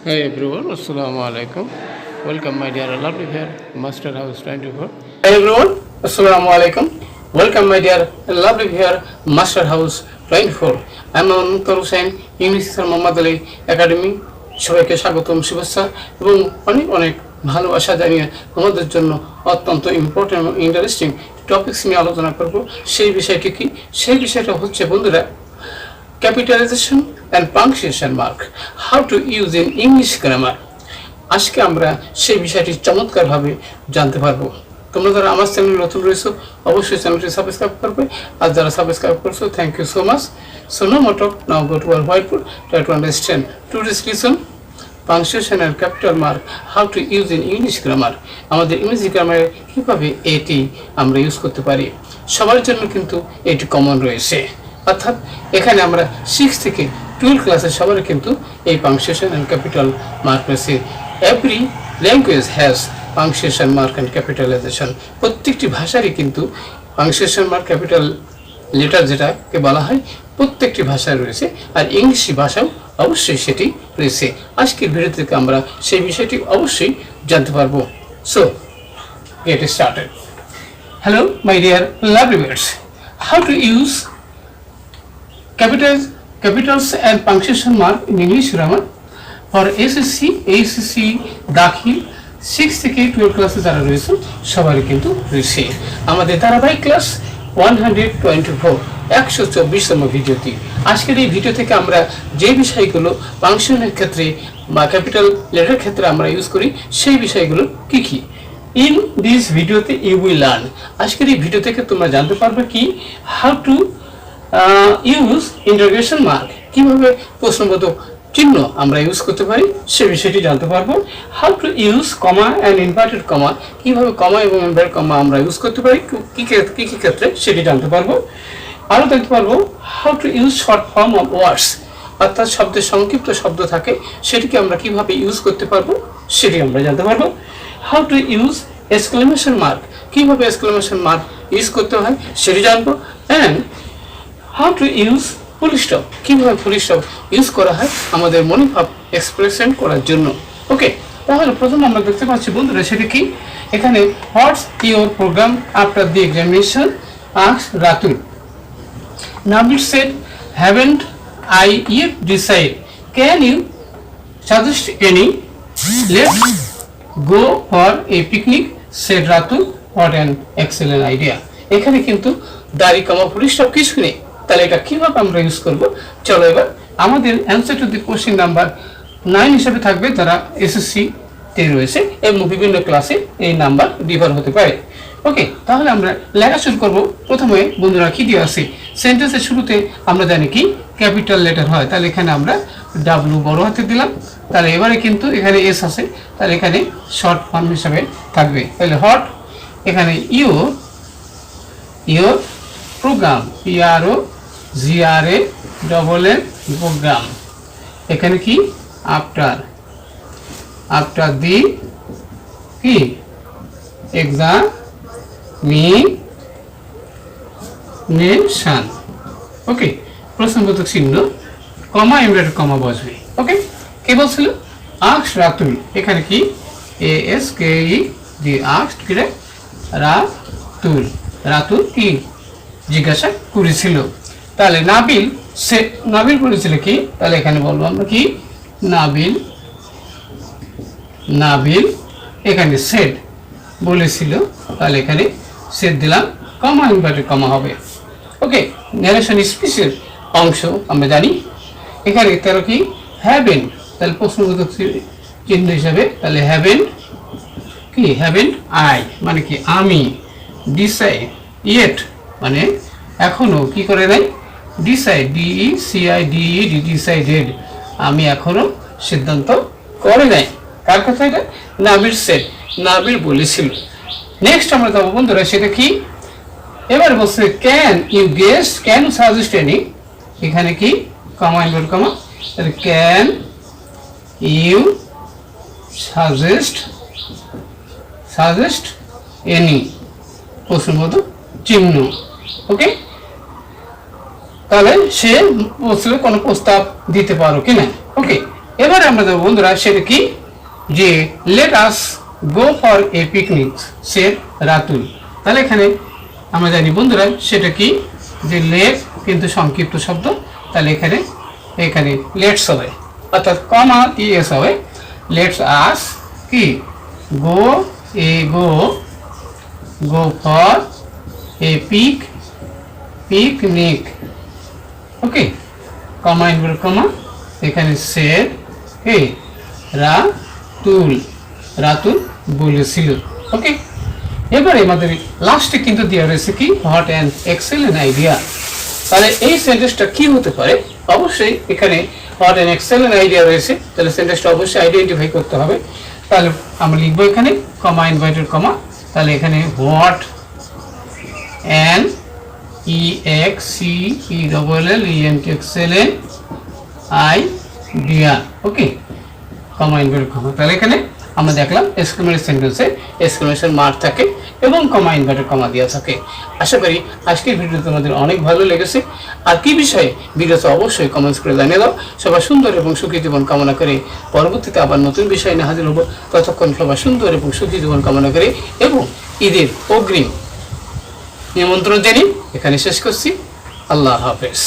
Hey everyone, Assalamu alaikum. Welcome my dear lovely here, Master House 24. Hey everyone, Assalamu alaikum. Welcome my dear lovely here, Master House 24. I'm Anantar Hussain, English Sir Muhammad Ali Academy. সবাইকে স্বাগতম শুভেচ্ছা এবং অনেক অনেক ভালোবাসা জানিয়ে আমাদের জন্য অত্যন্ত ইম্পর্টেন্ট এবং ইন্টারেস্টিং টপিকস নিয়ে আলোচনা করব। সেই বিষয়টি কি? সেই বিষয়টা হচ্ছে বন্ধুরা Capitalization and punctuation mark. How to use in English grammar. আজকে আমরা সেই বিষয়টি চমৎকারভাবে জানতে পারবো। তোমরা যারা আমার চ্যানেলে নতুন রয়েছো অবশ্যই চ্যানেলটি সাবস্ক্রাইব করবে, আর যারা সাবস্ক্রাইব করছো thank you so much. So no more talk, now go to our whiteboard, try to understand today's lesson punctuation and capital mark, how to use in English grammar. আমাদের ইংরেজি গ্রামারে কিভাবে এটি আমরা use করতে পারি। সবার জন্য কিন্তু এটি কমন রয়েছে, অর্থাৎ এখানে আমরা 6 থেকে 12 ক্লাসের সবার কিন্তু এই পাংচুয়েশন এন্ড ক্যাপিটাল মার্ক রয়েছে। Every language has punctuation mark and capitalization. প্রত্যেকটি ভাষারই কিন্তু পাংচুয়েশন মার্ক ক্যাপিটাল লেটার যেটাকে বলা হয় প্রত্যেকটি ভাষায় রয়েছে, আর ইংলিশ ভাষাও অবশ্যই সেটি রয়েছে। আজকের ভিডিও থেকে আমরা সেই বিষয়টি অবশ্যই জানতে পারবো। So get started. Hello my dear lovely viewers, how to use capitals and punctuation mark in English grammar for SSC, ACC, দাখিল 6 থেকে 12 ক্লাসে যারা রয়েছে সবারই কিন্তু রয়েছে। আমাদের ধারাবাহিক ক্লাস 124 ভিডিওটি। আজকের এই ভিডিও থেকে আমরা যে বিষয়গুলো পাংচুয়েশনের ক্ষেত্রে বা ক্যাপিটাল লেটার ক্ষেত্রে আমরা ইউজ করি সেই বিষয়গুলো কি কি। ইন দিস ভিডিওতে ইউ উইল লার্ন, আজকের এই ভিডিও থেকে তোমরা জানতে পারবে কি how to use interrogation mark, কিভাবে প্রশ্নবোধক চিহ্ন আমরা ইউজ করতে পারি সে বিষয়টি জানতে পারবো। How to use comma and inverted comma, কিভাবে কমা এবং ইনভার্টেড কমা আমরা ইউজ করতে পারি কি কি ক্ষেত্রে সেটি জানতে পারবো। আরও দেখতে পারবো how to use short form of words, অর্থাৎ শব্দের সংক্ষিপ্ত শব্দ থাকে সেটিকে আমরা কিভাবে ইউজ করতে পারবো সেটি আমরা জানতে পারবো। How to use exclamation mark, কিভাবে এক্সক্লেমেশন মার্ক ইউজ করতে হয় সেটি জানবো। And how to use full stop, কীভাবে ফুল স্টপ ইউজ করা হয় আমাদের মনোভাব এক্সপ্রেশন করার জন্য। ওকে, তাহলে প্রথম আমরা দেখতে পাচ্ছি বন্ধুরা সেটা কি, এখানে what's your program after the examination asked Ratul. Nabil said haven't I yet decide, can you suggest any, let's go for a picnic said Ratul, what an excellent idea. এখানে কিন্তু দাড়ি কমা ফুল স্টপ কিছু নেই, তাহলে এটা কিভাবে আমরা ইউজ করব। চলো এবার আমাদের answer to the question number 9 হিসেবে থাকবে যারা এসএসসি তে রয়েছে এবং বিভিন্ন ক্লাসে এই নাম্বার ডিফার হতে পারে। ওকে, তাহলে আমরা লেখা শুরু করব। প্রথমে বন্ধুরা কি দিয়ে আসে, সেন্টেন্সের শুরুতে আমরা জানি কি ক্যাপিটাল লেটার হয়, তাহলে এখানে আমরা ডাব্লিউ বড় হাতে দিলাম। তাহলে এবারে কিন্তু এখানে এস আছে, তাহলে এখানে শর্ট ফর্ম হিসাবে থাকবে। তাহলে হট, এখানে ইউর প্রোগ্রাম, PROGRAM প্রোগ্রাম, এখানে কি আফটার দি কি এক্সামিনেশন। ওকে, প্রশ্নবোধক চিহ্ন কমা ইনভার্টেড কমা বসবে। ওকে, কে বলছিল আস্কড রাতুল, এখানে কি ASKED আস্কড কি রে রাতুল কি জিজ্ঞাসা করেছিল। তাহলে নাবিল বলেছিল কি, তাহলে এখানে বলবো আমরা কি নাবিল এখানে সেড বলেছিল, তাহলে এখানে সেড দিলাম, কমা ইনভার্টেড কমা হবে। ওকে, ন্যারেশন স্পিচের অংশ আমরা জানি। এখানে তাহলে কি হ্যাভেন্ট, তাহলে প্রশ্নবোধক চিহ্ন হিসাবে, তাহলে হ্যাভেন্ট আই মানে কি আমি, ডিসাইড ইয়েট মানে এখনো কি করে নাই, ডিসাইড ডিসাইডেড আমি এখনো সিদ্ধান্ত করে নাই। কার কথা এটা, নাবিল সেড, নাবিল বলেছিল। নেক্সট আমরা যাবো বন্ধুরা সেটা কি, এবার বলছে can you guess, can suggest any, এখানে কি comma inverted comma, can you suggest any প্রশ্নবোধক চিহ্ন। ওকে, তাহলে সে বলছিল কোনো প্রস্তাব দিতে পারো কিনা। ওকে, এবারে আমরা দেখব বন্ধুরা সেটা কি, যে let us go for a picnic say Ratul. তাহলে এখানে আমরা জানি বন্ধুরা সেটা কি, যে লেট কিন্তু সংক্ষিপ্ত শব্দ, তাহলে এখানে এখানে লেটস হবে, অর্থাৎ কমা ইএস হবে। লেটস আস কি go go for a picnic, okay, comma inverted comma, এখানে সে হে রাতুল বলেছিল, ওকে। এবারে আমাদের লাস্টে কিন্তু দেওয়া রয়েছে কি, হোয়াট অ্যান এক্সেলেন্ট আইডিয়া। তাহলে এই সেন্টেন্সটা কি হতে পারে, অবশ্যই এখানে হোয়াট অ্যান এক্সেলেন্ট আইডিয়া রয়েছে, তাহলে সেন্টেন্সটা অবশ্যই আইডেন্টিফাই করতে হবে। তাহলে আমরা লিখবো এখানে কমা ইনভার্টেড কমা, তাহলে এখানে what an excellent idea, okay, comma inverted কমা। তাহলে এখানে আমরা দেখলাম এক্সক্লেমেশন সেন্টেন্সে এক্সক্লেমেশন মার্ক থাকে এবং কমা ইনভার্টেড কমা দেওয়া থাকে। আশা করি আজকের ভিডিও তোমাদের অনেক ভালো লেগেছে। আর কি বিষয়ে ভিডিওতে অবশ্যই কমেন্টস করে জানিয়ে দাও। সবাই সুন্দর এবং সুখী জীবন কামনা করে পরবর্তীতে আবার নতুন বিষয় নিয়ে হাজির হবো। ততক্ষণ সবাই সুন্দর এবং সুখী জীবন কামনা করে এবং ঈদের অগ্রিম নিমন্ত্রণ জানিয়ে এখানে শেষ করছি। আল্লাহ হাফেজ।